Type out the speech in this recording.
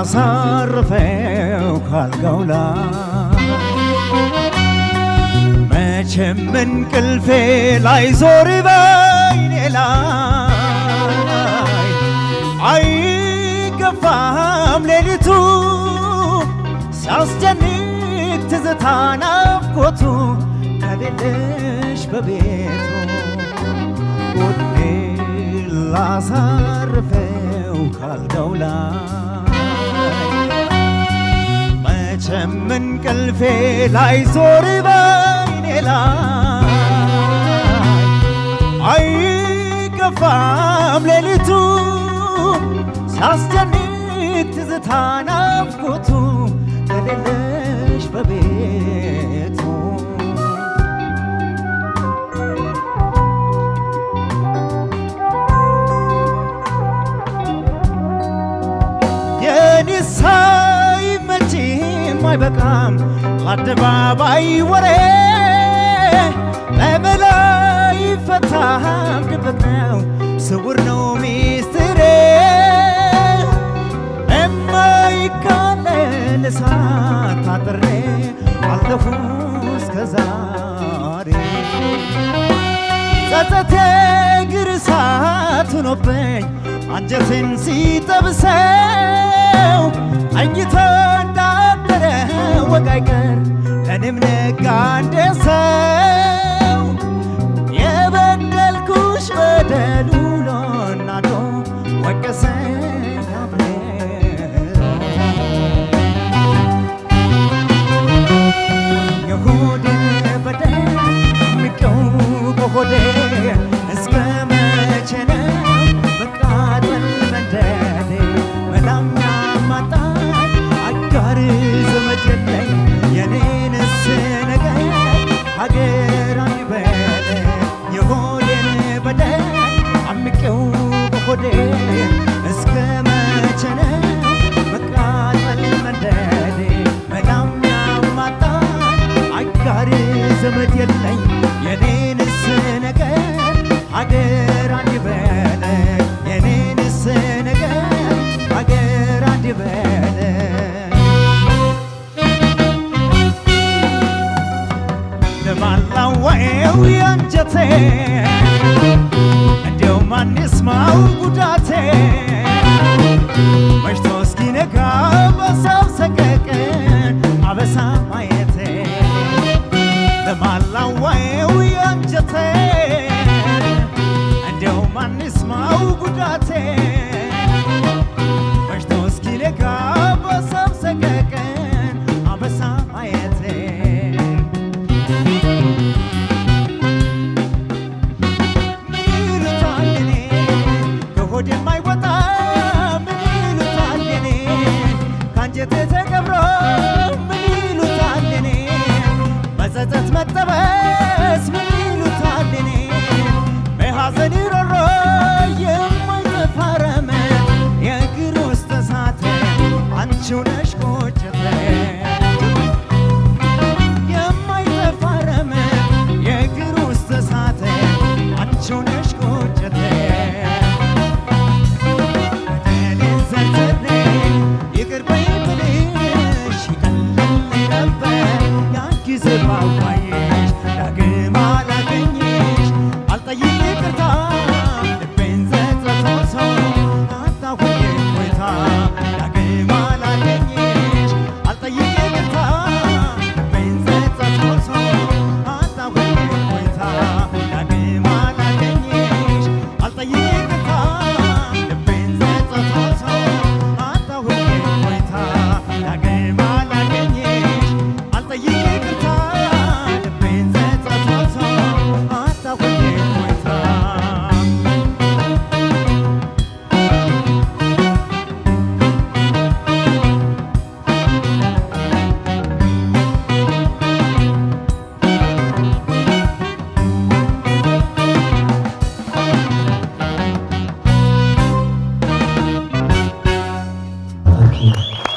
ላሳርፈው ካልጋው ላይ መቼም እንቅልፌ ላይዞር በዓይኔ ላይ አይገፋም ሌሊቱ ሲያስጨንቅ ትዝታ ናፍቆቱ ከሌለሽ በቤቱ ጎኔ ላሳርፈው ካልጋው ላይ መቼም እንቅልፌ ላይዞር በዓይኔ ላይ አይገፋም ሌሊቱ ሲያስጨንቅ ትዝታ ናፍቆቱ ከሌለሽ በቤቱ የኔስ አይመችም አይበቃም ለአደባባይ ወሬ በመላ አይፈታም ድብቅ ነው ስውር ነው ሚስጥሬ የማይቃለል እሳት ታጥሬ አለፉ እስከ ዛሬ ጸጸቴ እግር እሳት ሆኖብኝ አንጀቴን ሲጠብሰው ተኝቶ እንዳደረ ወግ አይቀር ለእኔም ነጋ እንደ ሰው የበደልኩሽ በደል ውሎ ናዶ ወቀሰኝ አብሬሮ የሆዴ በደል ምቄው በሆዴ እስከ መቼ ነው መቃጠል መንደዴ መላም ያማጣኝ አጋር ዘመድ የለኝ የኔንስ ነገር ሀገር አይበለ የሆዴን በደል አምቄው በሆዴ እስከ መቼ ነው መቃጠል መንደዴ መላም ያማጣኝ አጋር ዘመድ የለኝ የኔንስ ነገር ሀገር አይበለ የኔንስ ነገር ሀገር አይበለ ለማላወየው ያንጀቴ እንዲያው ማን ይስማው ጉዳቴ መሽቶ እስኪነጋ በሳብ ሰቀቀን አበሳ ማየቴ ለማላወየው ያንጀቴ እንዲያው ማን ይስማው ጉዳቴ መሽቶ እስኪነጋ በሳብ ሰቀቀን አበሳ ማየቴ የማይወጣ ምን ይሉታል የኔ ካንጀቴ ተቀብሮ ምን ይሉታል የኔ በጸጸት መጠበስ ምን ይሉታል የኔ በሐዘን ሮሮ የማይጠፋ ረመጥ የእግር ውስጥ እሳት አንቺው ነሽ ቁጭቴ የማይጠፋ ረመጥ የእግር ውስጥ እሳት አንቺው ነሽ ቁጭቴ ይቅር በይ ብልሽ ይቀልልኝ ነበር ያን ጊዜ ባዋየሽ ዳግም አላገኝሽ አልጠይቅ ይቅርታ ልቤን ዘጥቶት አጣሁኝ እፎይታ ዳግም አላገኝሽ አልጠይቅ ይቅርታ ልቤን ዘጥቶት አጣሁኝ እፎይታ ዳግም አላገኝሽ አልጠይቅ ይቅርታ ልቤን ዘጥቶት Thank you.